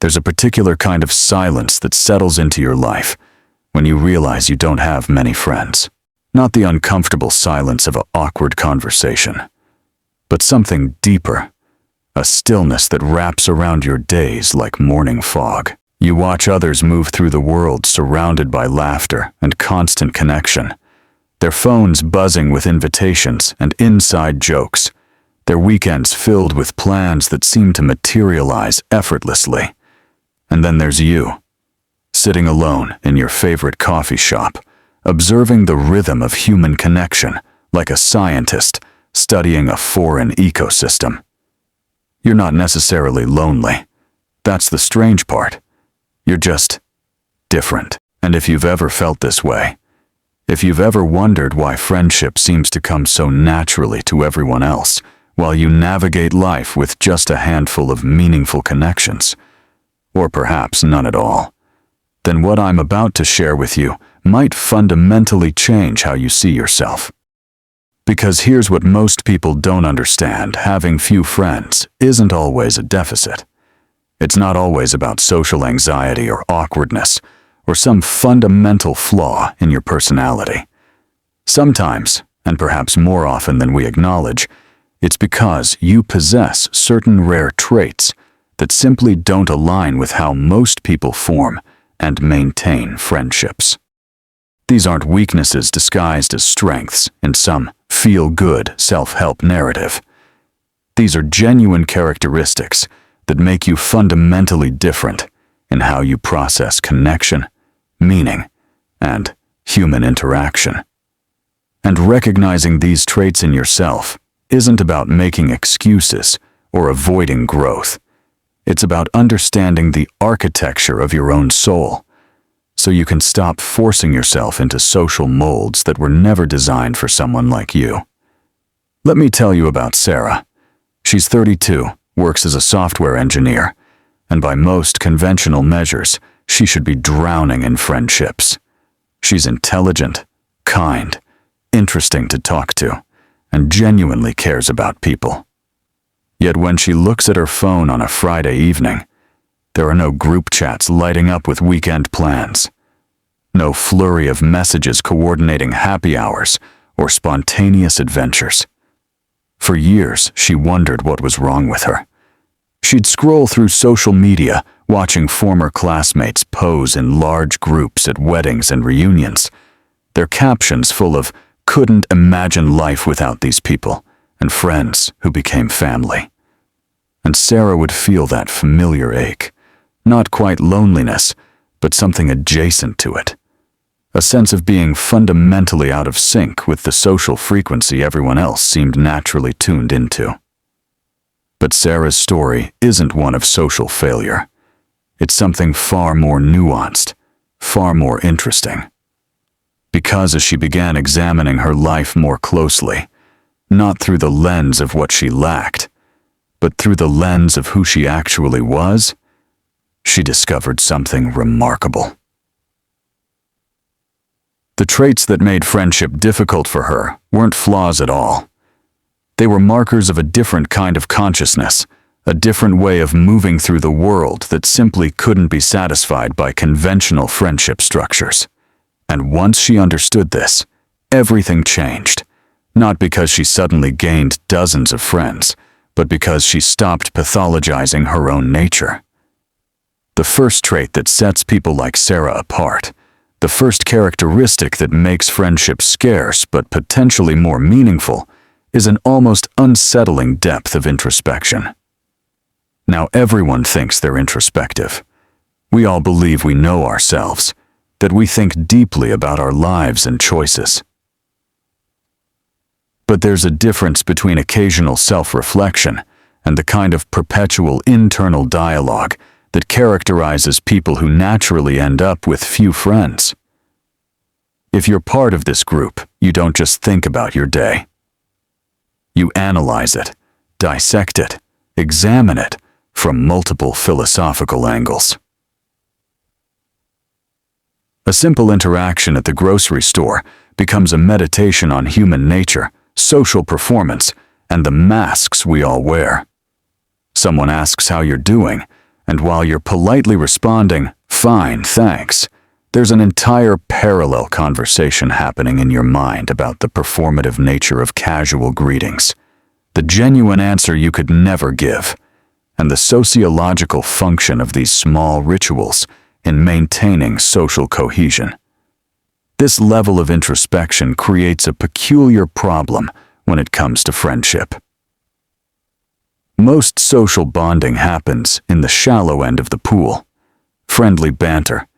There's a particular kind of silence that settles into your life when you realize you don't have many friends. Not the uncomfortable silence of an awkward conversation, but something deeper, a stillness that wraps around your days like morning fog. You watch others move through the world surrounded by laughter and constant connection, their phones buzzing with invitations and inside jokes, their weekends filled with plans that seem to materialize effortlessly. And then there's you, sitting alone in your favorite coffee shop, observing the rhythm of human connection like a scientist studying a foreign ecosystem. You're not necessarily lonely. That's the strange part. You're just different. And if you've ever felt this way, if you've ever wondered why friendship seems to come so naturally to everyone else, while you navigate life with just a handful of meaningful connections, or perhaps none at all, then what I'm about to share with you might fundamentally change how you see yourself. Because here's what most people don't understand: having few friends isn't always a deficit. It's not always about social anxiety or awkwardness, or some fundamental flaw in your personality. Sometimes, and perhaps more often than we acknowledge, it's because you possess certain rare traits that simply don't align with how most people form and maintain friendships. These aren't weaknesses disguised as strengths in some feel-good self-help narrative. These are genuine characteristics that make you fundamentally different in how you process connection, meaning, and human interaction. And recognizing these traits in yourself isn't about making excuses or avoiding growth. It's about understanding the architecture of your own soul, so you can stop forcing yourself into social molds that were never designed for someone like you. Let me tell you about Sarah. She's 32, works as a software engineer, and by most conventional measures, she should be drowning in friendships. She's intelligent, kind, interesting to talk to, and genuinely cares about people. Yet when she looks at her phone on a Friday evening, there are no group chats lighting up with weekend plans, no flurry of messages coordinating happy hours or spontaneous adventures. For years, she wondered what was wrong with her. She'd scroll through social media, watching former classmates pose in large groups at weddings and reunions, their captions full of "couldn't imagine life without these people," and friends who became family. And Sarah would feel that familiar ache, not quite loneliness, but something adjacent to it, a sense of being fundamentally out of sync with the social frequency everyone else seemed naturally tuned into. But Sarah's story isn't one of social failure. It's something far more nuanced, far more interesting. Because as she began examining her life more closely, not through the lens of what she lacked, but through the lens of who she actually was, she discovered something remarkable. The traits that made friendship difficult for her weren't flaws at all. They were markers of a different kind of consciousness, a different way of moving through the world that simply couldn't be satisfied by conventional friendship structures. And once she understood this, everything changed. Not because she suddenly gained dozens of friends, but because she stopped pathologizing her own nature. The first trait that sets people like Sarah apart, the first characteristic that makes friendship scarce but potentially more meaningful, is an almost unsettling depth of introspection. Now, everyone thinks they're introspective. We all believe we know ourselves, that we think deeply about our lives and choices. But there's a difference between occasional self-reflection and the kind of perpetual internal dialogue that characterizes people who naturally end up with few friends. If you're part of this group, you don't just think about your day. You analyze it, dissect it, examine it from multiple philosophical angles. A simple interaction at the grocery store becomes a meditation on human nature, social performance, and the masks we all wear. Someone asks how you're doing, And while you're politely responding, "Fine, thanks," there's an entire parallel conversation happening in your mind about the performative nature of casual greetings, the genuine answer you could never give, and the sociological function of these small rituals in maintaining social cohesion. This level of introspection creates a peculiar problem when it comes to friendship. Most social bonding happens in the shallow end of the pool. Friendly banter,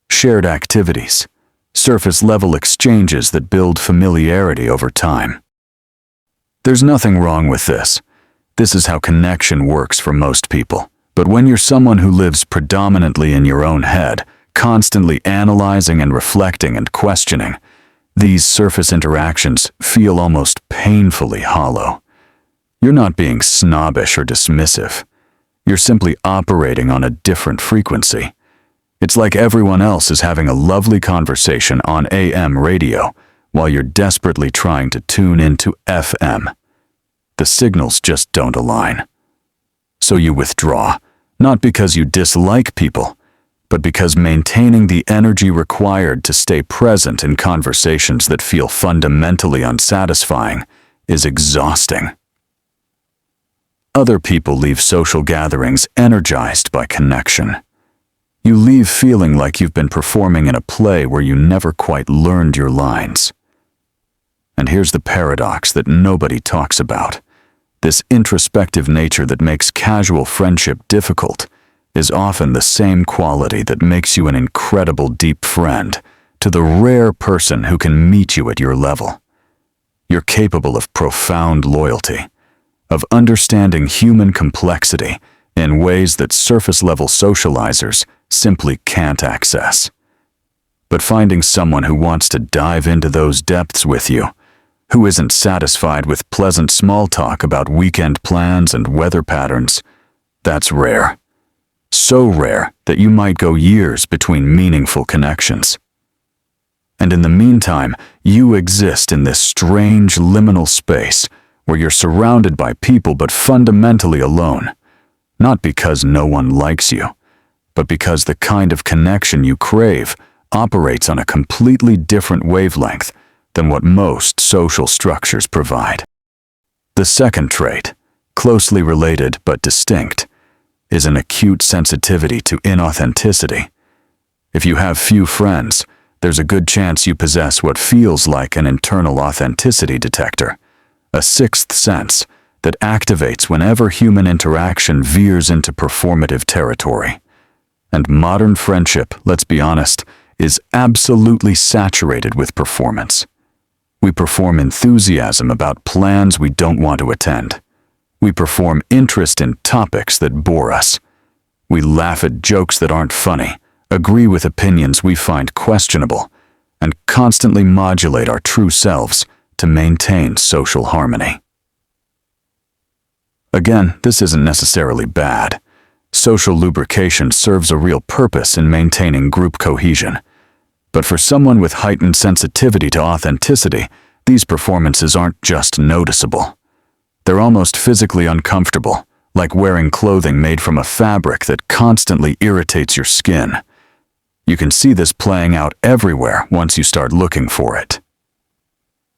shared activities, surface-level exchanges that build familiarity over time. There's nothing wrong with this. This is how connection works for most people. But when you're someone who lives predominantly in your own head, constantly analyzing and reflecting and questioning, these surface interactions feel almost painfully hollow. You're not being snobbish or dismissive. You're simply operating on a different frequency. It's like everyone else is having a lovely conversation on AM radio while you're desperately trying to tune into FM. The signals just don't align. So you withdraw, not because you dislike people, but because maintaining the energy required to stay present in conversations that feel fundamentally unsatisfying is exhausting. Other people leave social gatherings energized by connection. You leave feeling like you've been performing in a play where you never quite learned your lines. And here's the paradox that nobody talks about. This introspective nature that makes casual friendship difficult is often the same quality that makes you an incredible deep friend to the rare person who can meet you at your level. You're capable of profound loyalty, of understanding human complexity in ways that surface-level socializers simply can't access. But finding someone who wants to dive into those depths with you, who isn't satisfied with pleasant small talk about weekend plans and weather patterns, that's rare. So rare that you might go years between meaningful connections. And in the meantime, you exist in this strange liminal space where you're surrounded by people but fundamentally alone, not because no one likes you, but because the kind of connection you crave operates on a completely different wavelength than what most social structures provide. The second trait, closely related but distinct, is an acute sensitivity to inauthenticity. If you have few friends, there's a good chance you possess what feels like an internal authenticity detector, a sixth sense that activates whenever human interaction veers into performative territory. And modern friendship, let's be honest, is absolutely saturated with performance. We perform enthusiasm about plans we don't want to attend. We perform interest in topics that bore us. We laugh at jokes that aren't funny, agree with opinions we find questionable, and constantly modulate our true selves to maintain social harmony. Again, this isn't necessarily bad. Social lubrication serves a real purpose in maintaining group cohesion. But for someone with heightened sensitivity to authenticity, these performances aren't just noticeable. They're almost physically uncomfortable, like wearing clothing made from a fabric that constantly irritates your skin. You can see this playing out everywhere once you start looking for it.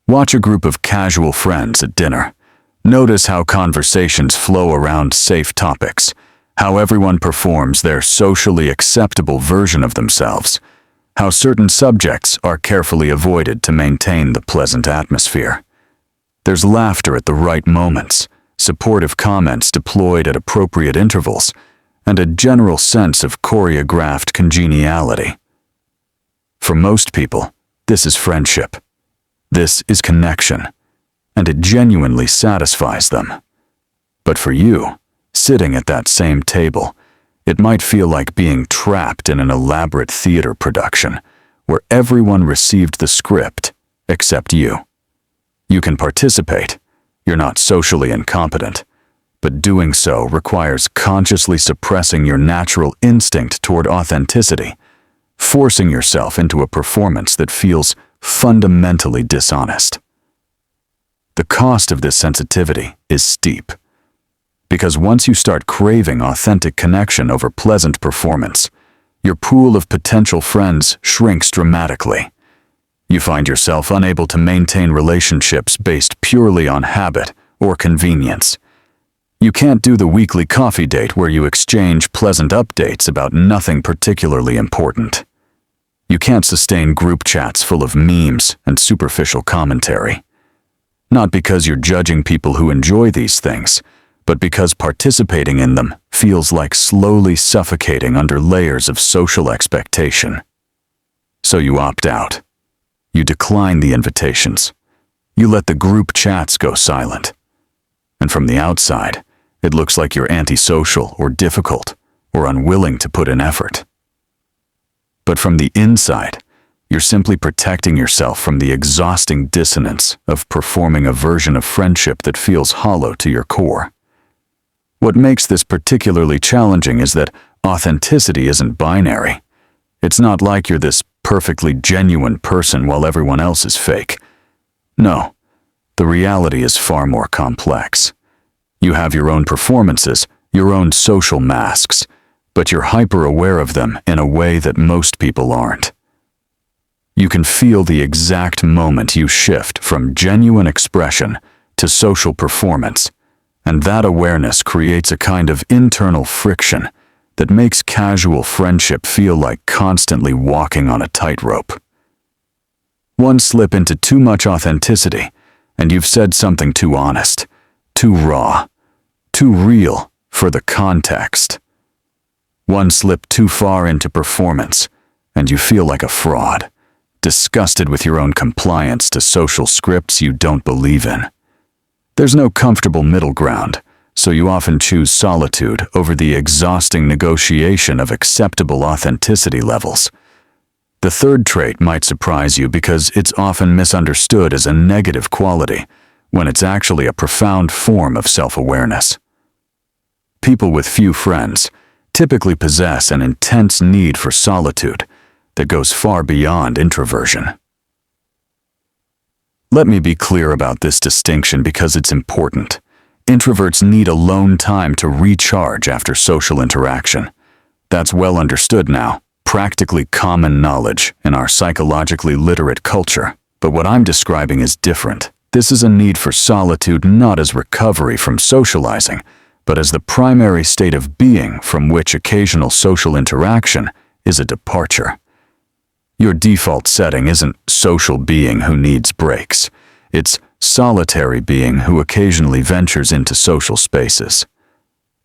Watch a group of casual friends at dinner. Notice how conversations flow around safe topics, how everyone performs their socially acceptable version of themselves, how certain subjects are carefully avoided to maintain the pleasant atmosphere. There's laughter at the right moments, supportive comments deployed at appropriate intervals, and a general sense of choreographed congeniality. For most people, this is friendship. This is connection, and it genuinely satisfies them. But for you, sitting at that same table, it might feel like being trapped in an elaborate theater production where everyone received the script except you. You can participate. You're not socially incompetent, but doing so requires consciously suppressing your natural instinct toward authenticity, forcing yourself into a performance that feels fundamentally dishonest. The cost of this sensitivity is steep. Because once you start craving authentic connection over pleasant performance, your pool of potential friends shrinks dramatically. You find yourself unable to maintain relationships based purely on habit or convenience. You can't do the weekly coffee date where you exchange pleasant updates about nothing particularly important. You can't sustain group chats full of memes and superficial commentary. Not because you're judging people who enjoy these things, but because participating in them feels like slowly suffocating under layers of social expectation. So you opt out. You decline the invitations. You let the group chats go silent. And from the outside, it looks like you're antisocial or difficult or unwilling to put in effort. But from the inside, you're simply protecting yourself from the exhausting dissonance of performing a version of friendship that feels hollow to your core. What makes this particularly challenging is that authenticity isn't binary. It's not like you're this perfectly genuine person while everyone else is fake. No, the reality is far more complex. You have your own performances, your own social masks, but you're hyper-aware of them in a way that most people aren't. You can feel the exact moment you shift from genuine expression to social performance, and that awareness creates a kind of internal friction that makes casual friendship feel like constantly walking on a tightrope. One slip into too much authenticity, and you've said something too honest, too raw, too real for the context. One slip too far into performance, and you feel like a fraud, disgusted with your own compliance to social scripts you don't believe in. There's no comfortable middle ground, so you often choose solitude over the exhausting negotiation of acceptable authenticity levels. The third trait might surprise you because it's often misunderstood as a negative quality, when it's actually a profound form of self-awareness. People with few friends typically possess an intense need for solitude that goes far beyond introversion. Let me be clear about this distinction because it's important. Introverts need alone time to recharge after social interaction. That's well understood now, practically common knowledge in our psychologically literate culture. But what I'm describing is different. This is a need for solitude not as recovery from socializing, but as the primary state of being from which occasional social interaction is a departure. Your default setting isn't social being who needs breaks. It's solitary being who occasionally ventures into social spaces.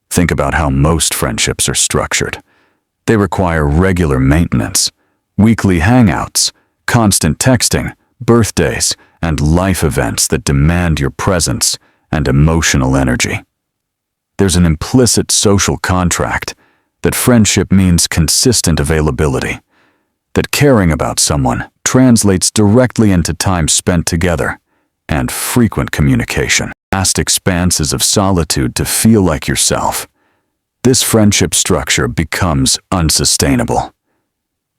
Think about how most friendships are structured. They require regular maintenance, weekly hangouts, constant texting, birthdays, and life events that demand your presence and emotional energy. There's an implicit social contract that friendship means consistent availability, that caring about someone translates directly into time spent together and frequent communication. Vast expanses of solitude to feel like yourself. This friendship structure becomes unsustainable.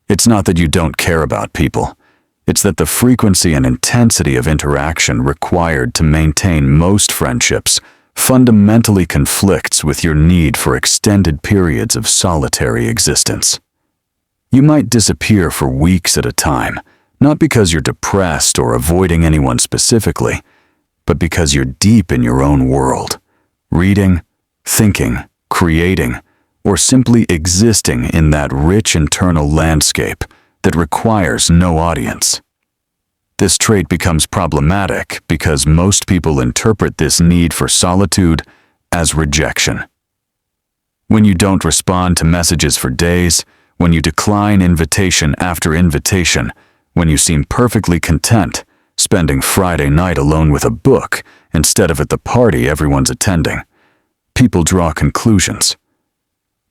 It's not that you don't care about people. It's that the frequency and intensity of interaction required to maintain most friendships fundamentally conflicts with your need for extended periods of solitary existence. You might disappear for weeks at a time, not because you're depressed or avoiding anyone specifically, but because you're deep in your own world, reading, thinking, creating, or simply existing in that rich internal landscape that requires no audience. This trait becomes problematic because most people interpret this need for solitude as rejection. When you don't respond to messages for days, when you decline invitation after invitation, when you seem perfectly content spending Friday night alone with a book instead of at the party everyone's attending, people draw conclusions.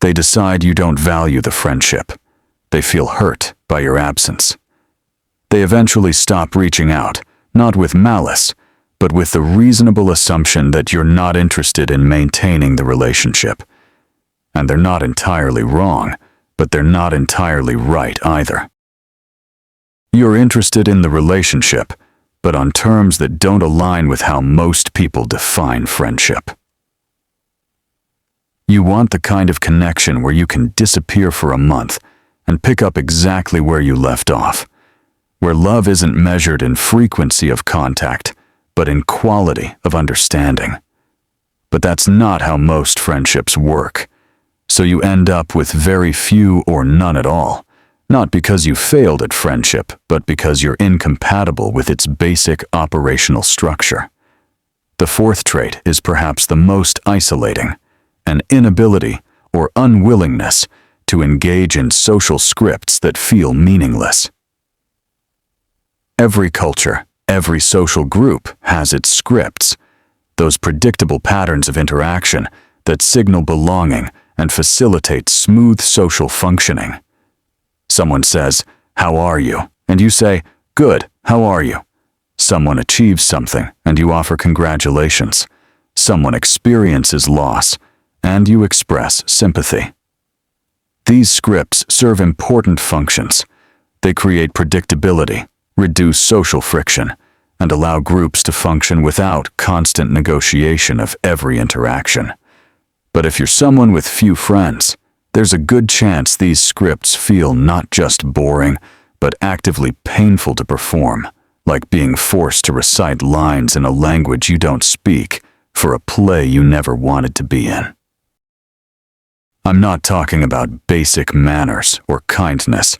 They decide you don't value the friendship. They feel hurt by your absence. They eventually stop reaching out, not with malice, but with the reasonable assumption that you're not interested in maintaining the relationship. And they're not entirely wrong, but they're not entirely right either. You're interested in the relationship, but on terms that don't align with how most people define friendship. You want the kind of connection where you can disappear for a month and pick up exactly where you left off, where love isn't measured in frequency of contact, but in quality of understanding. But that's not how most friendships work. So you end up with very few or none at all, not because you failed at friendship, but because you're incompatible with its basic operational structure. The fourth trait is perhaps the most isolating, an inability or unwillingness to engage in social scripts that feel meaningless. Every culture, every social group has its scripts, those predictable patterns of interaction that signal belonging and facilitate smooth social functioning. Someone says, "How are you?" and you say, "Good, how are you?" Someone achieves something and you offer congratulations. Someone experiences loss and you express sympathy. These scripts serve important functions. They create predictability, reduce social friction, and allow groups to function without constant negotiation of every interaction. But if you're someone with few friends, there's a good chance these scripts feel not just boring, but actively painful to perform, like being forced to recite lines in a language you don't speak for a play you never wanted to be in. I'm not talking about basic manners or kindness.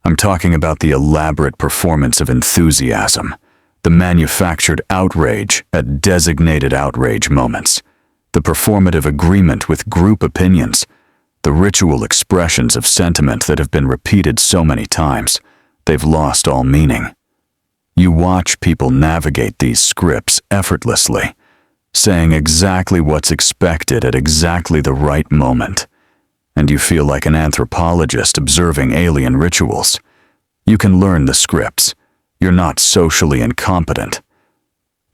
I'm talking about the elaborate performance of enthusiasm, the manufactured outrage at designated outrage moments, the performative agreement with group opinions, the ritual expressions of sentiment that have been repeated so many times, they've lost all meaning. You watch people navigate these scripts effortlessly, saying exactly what's expected at exactly the right moment, and you feel like an anthropologist observing alien rituals. You can learn the scripts. You're not socially incompetent.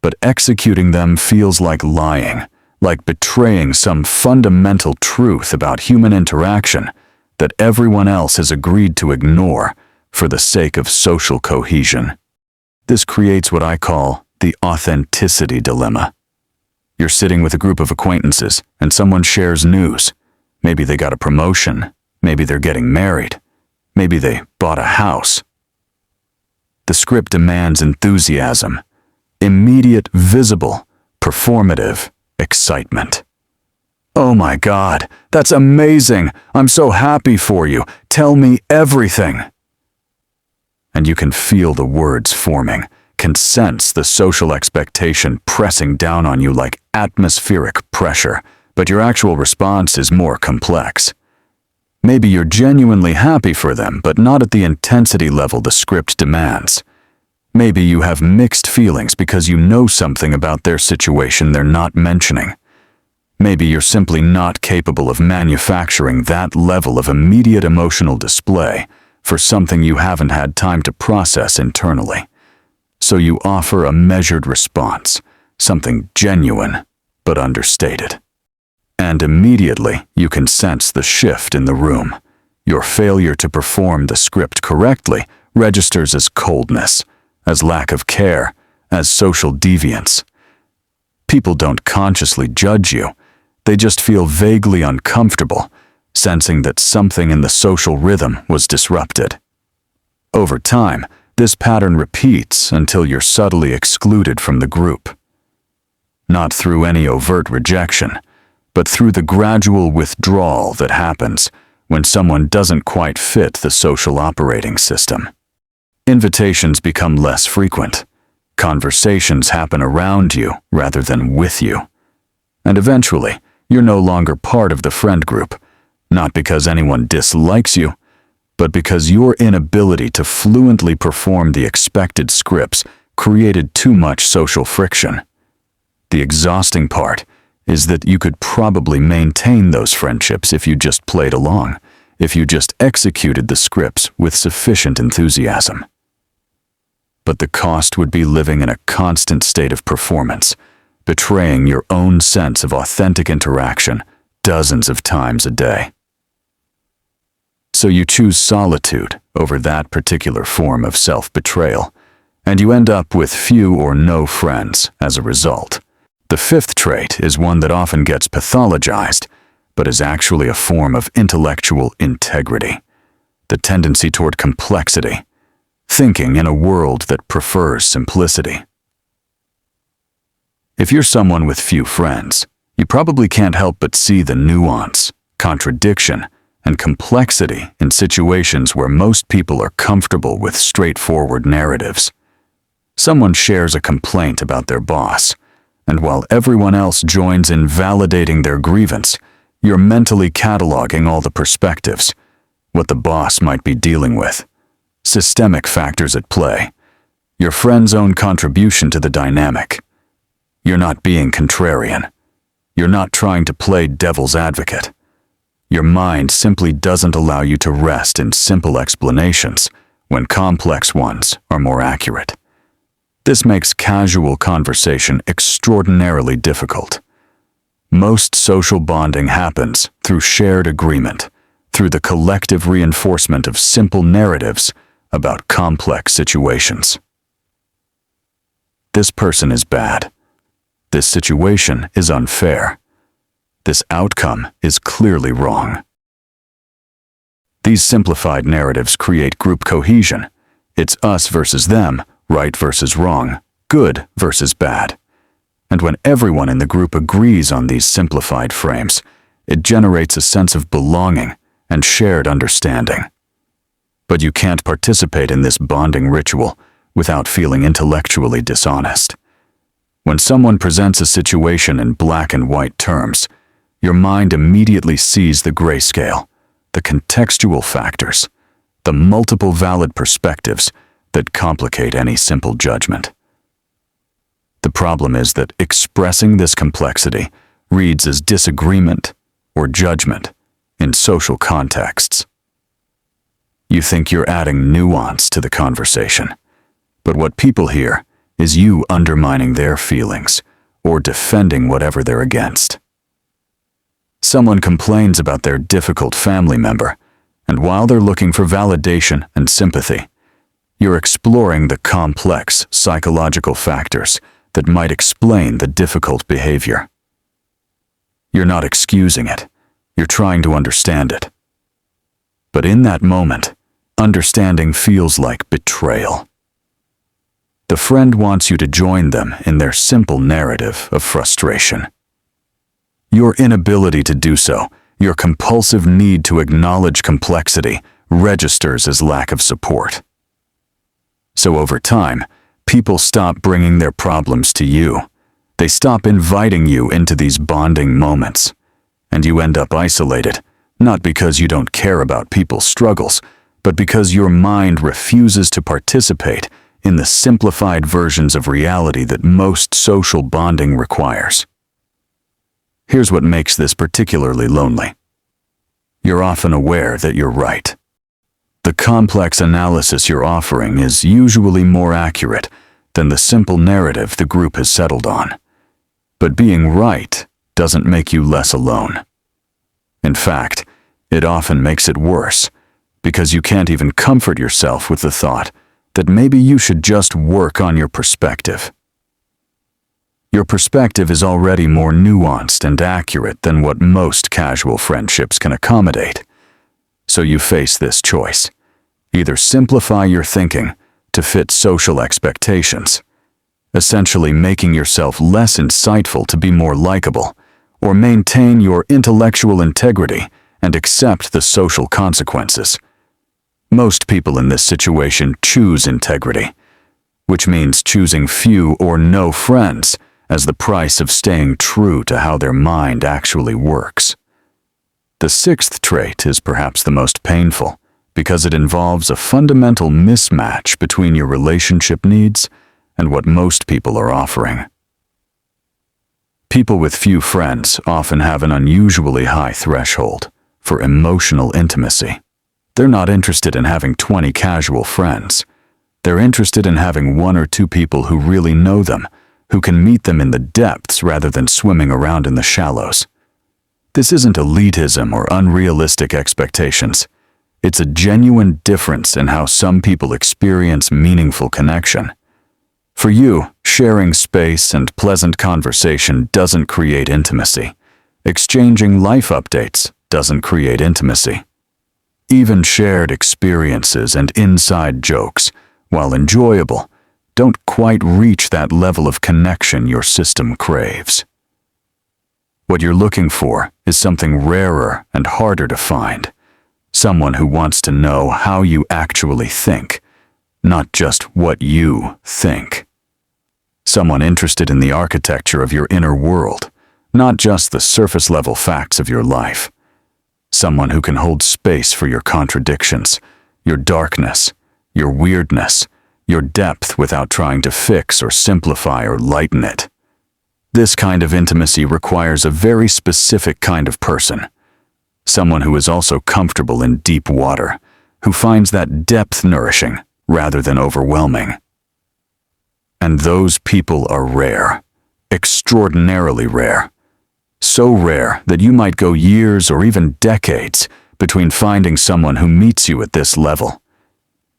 But executing them feels like lying, like betraying some fundamental truth about human interaction that everyone else has agreed to ignore for the sake of social cohesion. This creates what I call the authenticity dilemma. You're sitting with a group of acquaintances and someone shares news. Maybe they got a promotion, maybe they're getting married, maybe they bought a house. The script demands enthusiasm, immediate, visible, performative excitement. "Oh my God, that's amazing! I'm so happy for you! Tell me everything!" And you can feel the words forming, can sense the social expectation pressing down on you like atmospheric pressure, but your actual response is more complex. Maybe you're genuinely happy for them, but not at the intensity level the script demands. Maybe you have mixed feelings because you know something about their situation they're not mentioning. Maybe you're simply not capable of manufacturing that level of immediate emotional display for something you haven't had time to process internally. So you offer a measured response, something genuine but understated. And immediately you can sense the shift in the room. Your failure to perform the script correctly registers as coldness, as lack of care, as social deviance. People don't consciously judge you. They just feel vaguely uncomfortable, sensing that something in the social rhythm was disrupted. Over time, this pattern repeats until you're subtly excluded from the group. Not through any overt rejection, but through the gradual withdrawal that happens when someone doesn't quite fit the social operating system. Invitations become less frequent. Conversations happen around you rather than with you. And eventually, you're no longer part of the friend group, not because anyone dislikes you, but because your inability to fluently perform the expected scripts created too much social friction. The exhausting part is that you could probably maintain those friendships if you just played along, if you just executed the scripts with sufficient enthusiasm. But the cost would be living in a constant state of performance, betraying your own sense of authentic interaction dozens of times a day. So you choose solitude over that particular form of self-betrayal, and you end up with few or no friends as a result. The fifth trait is one that often gets pathologized, but is actually a form of intellectual integrity, the tendency toward complexity, thinking in a world that prefers simplicity. If you're someone with few friends, you probably can't help but see the nuance, contradiction, and complexity in situations where most people are comfortable with straightforward narratives. Someone shares a complaint about their boss, and while everyone else joins in validating their grievance, you're mentally cataloging all the perspectives, what the boss might be dealing with, systemic factors at play, your friend's own contribution to the dynamic. You're not being contrarian. You're not trying to play devil's advocate. Your mind simply doesn't allow you to rest in simple explanations when complex ones are more accurate. This makes casual conversation extraordinarily difficult. Most social bonding happens through shared agreement, through the collective reinforcement of simple narratives about complex situations. This person is bad. This situation is unfair. This outcome is clearly wrong. These simplified narratives create group cohesion. It's us versus them, right versus wrong, good versus bad. And when everyone in the group agrees on these simplified frames, it generates a sense of belonging and shared understanding. But you can't participate in this bonding ritual without feeling intellectually dishonest. When someone presents a situation in black and white terms, your mind immediately sees the grayscale, the contextual factors, the multiple valid perspectives that complicate any simple judgment. The problem is that expressing this complexity reads as disagreement or judgment in social contexts. You think you're adding nuance to the conversation, but what people hear is you undermining their feelings or defending whatever they're against. Someone complains about their difficult family member, and while they're looking for validation and sympathy, you're exploring the complex psychological factors that might explain the difficult behavior. You're not excusing it, you're trying to understand it. But in that moment, understanding feels like betrayal. The friend wants you to join them in their simple narrative of frustration. Your inability to do so, your compulsive need to acknowledge complexity, registers as lack of support. So over time, people stop bringing their problems to you. They stop inviting you into these bonding moments, and you end up isolated, not because you don't care about people's struggles, but because your mind refuses to participate in the simplified versions of reality that most social bonding requires. Here's what makes this particularly lonely. You're often aware that you're right. The complex analysis you're offering is usually more accurate than the simple narrative the group has settled on. But being right doesn't make you less alone. In fact, it often makes it worse, because you can't even comfort yourself with the thought that maybe you should just work on your perspective. Your perspective is already more nuanced and accurate than what most casual friendships can accommodate. So you face this choice. Either simplify your thinking to fit social expectations, essentially making yourself less insightful to be more likable, or maintain your intellectual integrity and accept the social consequences. Most people in this situation choose integrity, which means choosing few or no friends as the price of staying true to how their mind actually works. The sixth trait is perhaps the most painful, because it involves a fundamental mismatch between your relationship needs and what most people are offering. People with few friends often have an unusually high threshold for emotional intimacy. They're not interested in having 20 casual friends. They're interested in having one or two people who really know them, who can meet them in the depths rather than swimming around in the shallows. This isn't elitism or unrealistic expectations. It's a genuine difference in how some people experience meaningful connection. For you, sharing space and pleasant conversation doesn't create intimacy. Exchanging life updates doesn't create intimacy. Even shared experiences and inside jokes, while enjoyable, don't quite reach that level of connection your system craves. What you're looking for is something rarer and harder to find. Someone who wants to know how you actually think, not just what you think. Someone interested in the architecture of your inner world, not just the surface-level facts of your life. Someone who can hold space for your contradictions, your darkness, your weirdness, your depth without trying to fix or simplify or lighten it. This kind of intimacy requires a very specific kind of person. Someone who is also comfortable in deep water, who finds that depth nourishing rather than overwhelming. And those people are rare, extraordinarily rare. So rare that you might go years or even decades between finding someone who meets you at this level.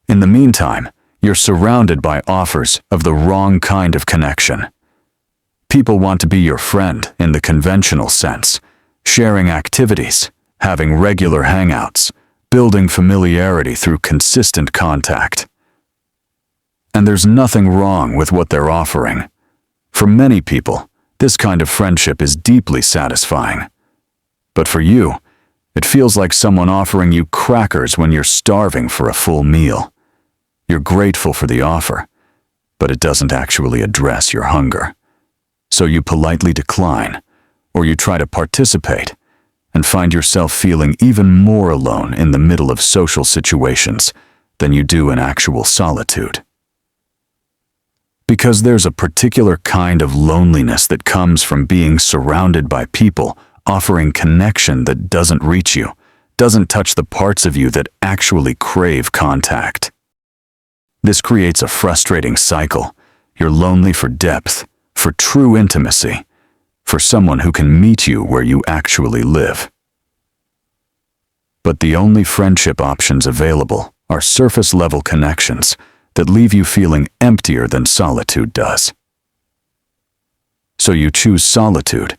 In the meantime, you're surrounded by offers of the wrong kind of connection. People want to be your friend in the conventional sense, sharing activities, having regular hangouts, building familiarity through consistent contact. And there's nothing wrong with what they're offering. For many people, this kind of friendship is deeply satisfying. But for you, it feels like someone offering you crackers when you're starving for a full meal. You're grateful for the offer, but it doesn't actually address your hunger. So you politely decline, or you try to participate, and find yourself feeling even more alone in the middle of social situations than you do in actual solitude. Because there's a particular kind of loneliness that comes from being surrounded by people offering connection that doesn't reach you, doesn't touch the parts of you that actually crave contact. This creates a frustrating cycle. You're lonely for depth, for true intimacy, for someone who can meet you where you actually live. But the only friendship options available are surface-level connections that leave you feeling emptier than solitude does. So you choose solitude,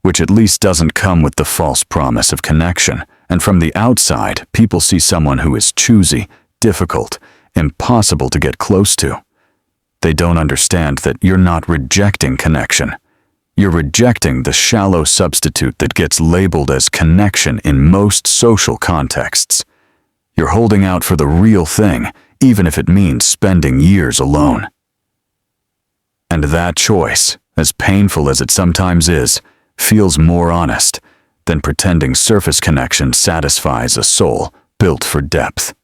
which at least doesn't come with the false promise of connection, and from the outside, people see someone who is choosy, difficult, impossible to get close to. They don't understand that you're not rejecting connection. You're rejecting the shallow substitute that gets labeled as connection in most social contexts. You're holding out for the real thing, even if it means spending years alone. And that choice, as painful as it sometimes is, feels more honest than pretending surface connection satisfies a soul built for depth.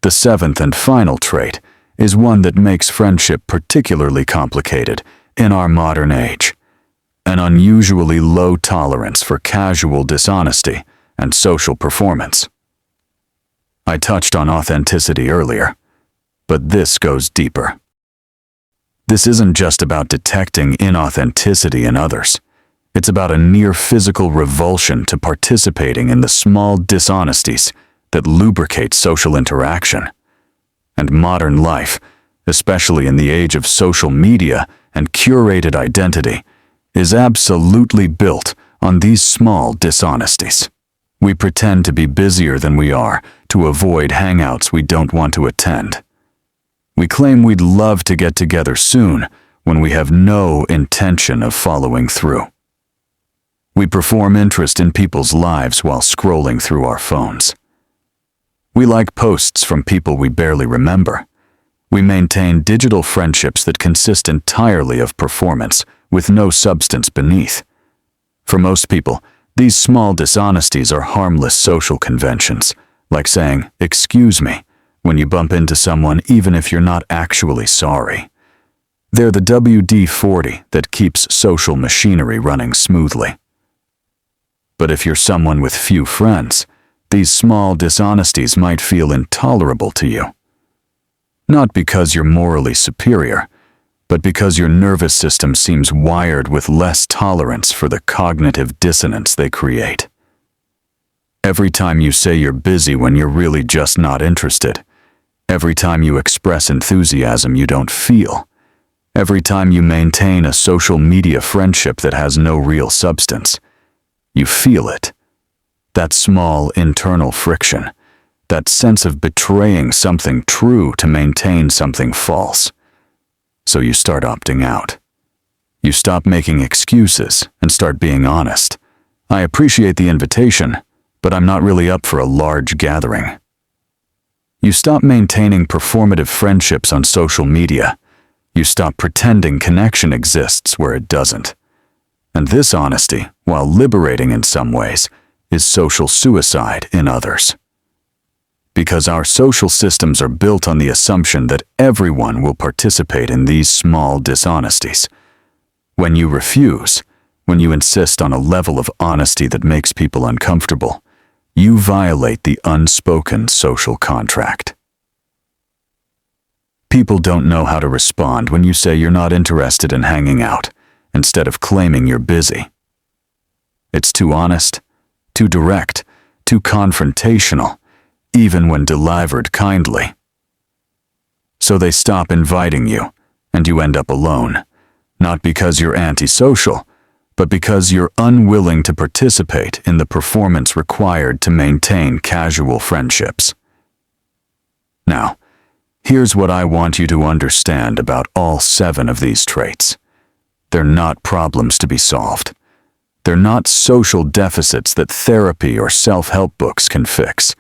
The seventh and final trait is one that makes friendship particularly complicated in our modern age: an unusually low tolerance for casual dishonesty and social performance. I touched on authenticity earlier, but this goes deeper. This isn't just about detecting inauthenticity in others. It's about a near physical revulsion to participating in the small dishonesties that lubricate social interaction. And modern life, especially in the age of social media and curated identity, is absolutely built on these small dishonesties. We pretend to be busier than we are to avoid hangouts we don't want to attend. We claim we'd love to get together soon when we have no intention of following through. We perform interest in people's lives while scrolling through our phones. We like posts from people we barely remember. We maintain digital friendships that consist entirely of performance with no substance beneath. For most people, these small dishonesties are harmless social conventions, like saying, "Excuse me," when you bump into someone even if you're not actually sorry. They're the WD-40 that keeps social machinery running smoothly. But if you're someone with few friends, these small dishonesties might feel intolerable to you. Not because you're morally superior, but because your nervous system seems wired with less tolerance for the cognitive dissonance they create. Every time you say you're busy when you're really just not interested, every time you express enthusiasm you don't feel, every time you maintain a social media friendship that has no real substance, You feel it. That small internal friction. That sense of betraying something true to maintain something false. So you start opting out. You stop making excuses and start being honest. I appreciate the invitation, but I'm not really up for a large gathering. You stop maintaining performative friendships on social media. You stop pretending connection exists where it doesn't. And this honesty, while liberating in some ways, is social suicide in others. Because our social systems are built on the assumption that everyone will participate in these small dishonesties. When you refuse, when you insist on a level of honesty that makes people uncomfortable, you violate the unspoken social contract. People don't know how to respond when you say you're not interested in hanging out, instead of claiming you're busy. It's too honest, too direct, too confrontational, even when delivered kindly. So they stop inviting you, and you end up alone, not because you're antisocial, but because you're unwilling to participate in the performance required to maintain casual friendships. Now, here's what I want you to understand about all 7 of these traits. They're not problems to be solved. They're not social deficits that therapy or self-help books can fix.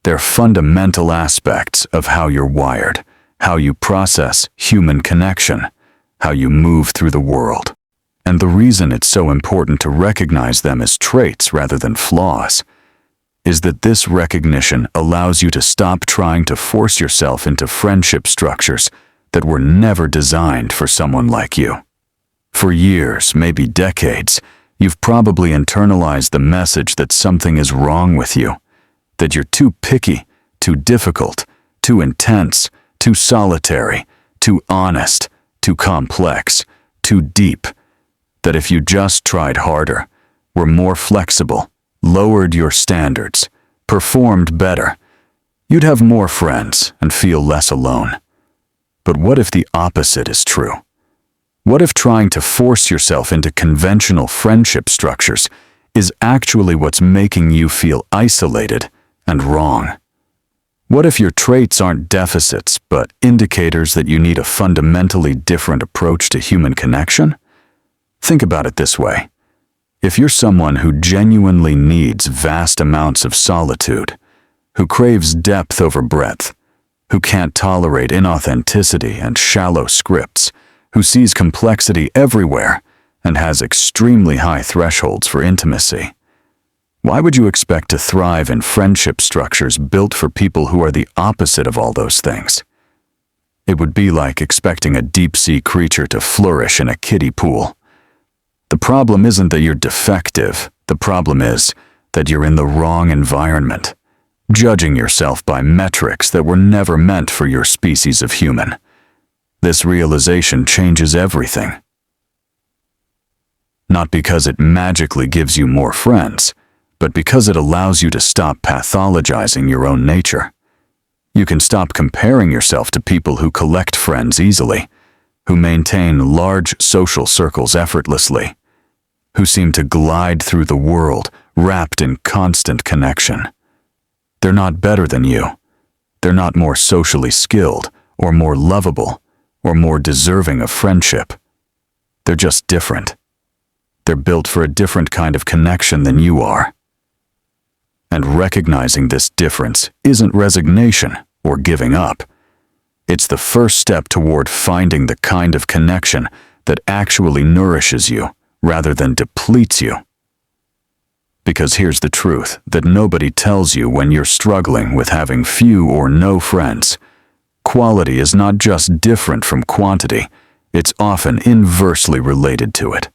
They're fundamental aspects of how you're wired, how you process human connection, how you move through the world. And the reason it's so important to recognize them as traits rather than flaws is that this recognition allows you to stop trying to force yourself into friendship structures that were never designed for someone like you. For years, maybe decades, you've probably internalized the message that something is wrong with you, that you're too picky, too difficult, too intense, too solitary, too honest, too complex, too deep, that if you just tried harder, were more flexible, lowered your standards, performed better, you'd have more friends and feel less alone. But what if the opposite is true? What if trying to force yourself into conventional friendship structures is actually what's making you feel isolated and wrong? What if your traits aren't deficits, but indicators that you need a fundamentally different approach to human connection? Think about it this way. If you're someone who genuinely needs vast amounts of solitude, who craves depth over breadth, who can't tolerate inauthenticity and shallow scripts, who sees complexity everywhere and has extremely high thresholds for intimacy, why would you expect to thrive in friendship structures built for people who are the opposite of all those things? It would be like expecting a deep-sea creature to flourish in a kiddie pool. The problem isn't that you're defective. The problem is that you're in the wrong environment, judging yourself by metrics that were never meant for your species of human. This realization changes everything. Not because it magically gives you more friends, but because it allows you to stop pathologizing your own nature. You can stop comparing yourself to people who collect friends easily, who maintain large social circles effortlessly, who seem to glide through the world wrapped in constant connection. They're not better than you. They're not more socially skilled or more lovable or more deserving of friendship. They're just different. They're built for a different kind of connection than you are. And recognizing this difference isn't resignation or giving up. It's the first step toward finding the kind of connection that actually nourishes you rather than depletes you. Because here's the truth that nobody tells you when you're struggling with having few or no friends. Quality is not just different from quantity, it's often inversely related to it.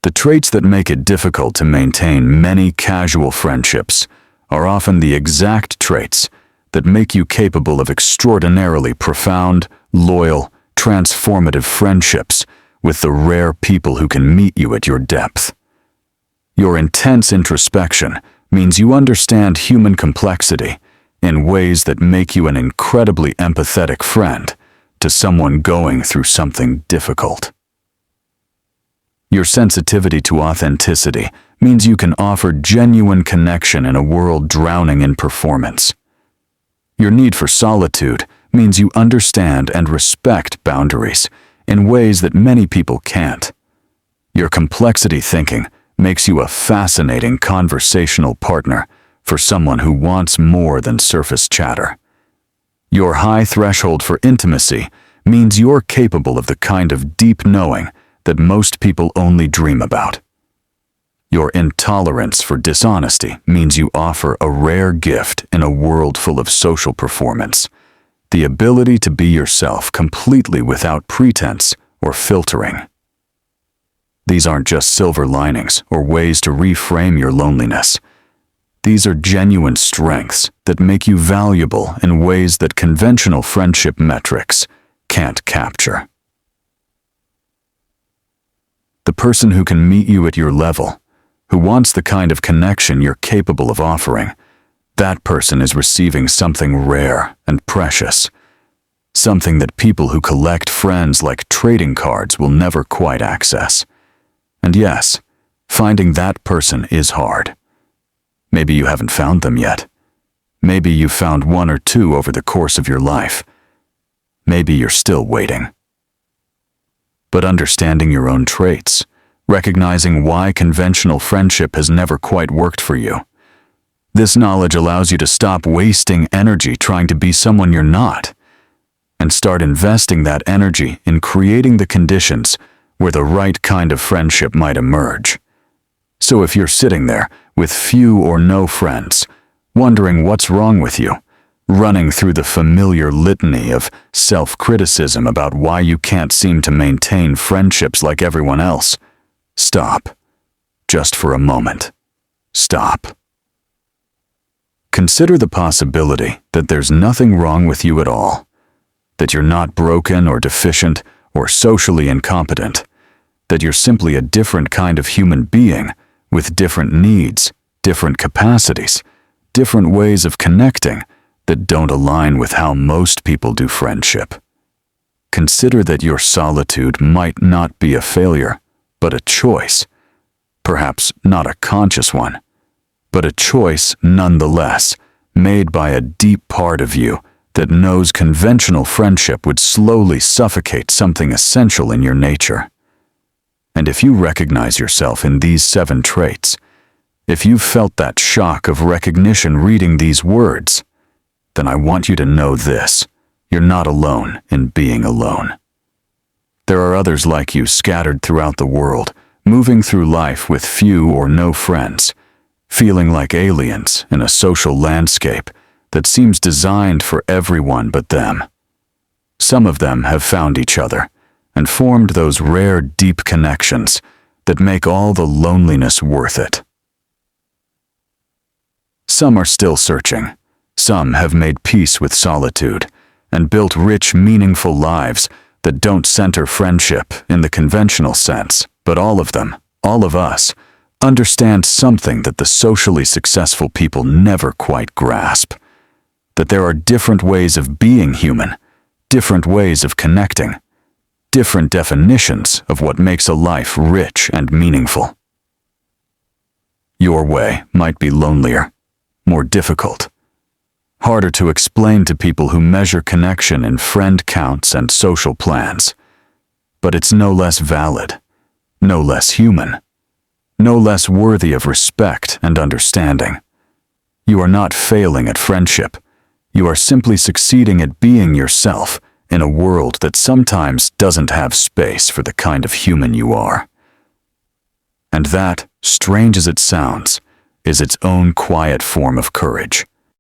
The traits that make it difficult to maintain many casual friendships are often the exact traits that make you capable of extraordinarily profound, loyal, transformative friendships with the rare people who can meet you at your depth. Your intense introspection means you understand human complexity in ways that make you an incredibly empathetic friend to someone going through something difficult. Your sensitivity to authenticity means you can offer genuine connection in a world drowning in performance. Your need for solitude means you understand and respect boundaries in ways that many people can't. Your complexity thinking makes you a fascinating conversational partner for someone who wants more than surface chatter. Your high threshold for intimacy means you're capable of the kind of deep knowing that most people only dream about. Your intolerance for dishonesty means you offer a rare gift in a world full of social performance, the ability to be yourself completely without pretense or filtering. These aren't just silver linings or ways to reframe your loneliness. These are genuine strengths that make you valuable in ways that conventional friendship metrics can't capture. The person who can meet you at your level, who wants the kind of connection you're capable of offering, that person is receiving something rare and precious, something that people who collect friends like trading cards will never quite access. And yes, finding that person is hard. Maybe you haven't found them yet. Maybe you've found one or two over the course of your life. Maybe you're still waiting. But understanding your own traits, recognizing why conventional friendship has never quite worked for you, this knowledge allows you to stop wasting energy trying to be someone you're not, and start investing that energy in creating the conditions where the right kind of friendship might emerge. So if you're sitting there with few or no friends, wondering what's wrong with you, running through the familiar litany of self-criticism about why you can't seem to maintain friendships like everyone else, stop. Just for a moment. Stop. Consider the possibility that there's nothing wrong with you at all, that you're not broken or deficient or socially incompetent, that you're simply a different kind of human being with different needs, different capacities, different ways of connecting that don't align with how most people do friendship. Consider that your solitude might not be a failure, but a choice. Perhaps not a conscious one, but a choice nonetheless, made by a deep part of you that knows conventional friendship would slowly suffocate something essential in your nature. And if you recognize yourself in these 7 traits, if you've felt that shock of recognition reading these words, then I want you to know this: you're not alone in being alone. There are others like you scattered throughout the world, moving through life with few or no friends, feeling like aliens in a social landscape that seems designed for everyone but them. Some of them have found each other and formed those rare, deep connections that make all the loneliness worth it. Some are still searching. Some have made peace with solitude and built rich, meaningful lives that don't center friendship in the conventional sense, but all of them, all of us, understand something that the socially successful people never quite grasp: that there are different ways of being human, different ways of connecting, different definitions of what makes a life rich and meaningful. Your way might be lonelier, more difficult, harder to explain to people who measure connection in friend counts and social plans, but it's no less valid, no less human, no less worthy of respect and understanding. You are not failing at friendship. You are simply succeeding at being yourself in a world that sometimes doesn't have space for the kind of human you are. And that, strange as it sounds, is its own quiet form of courage.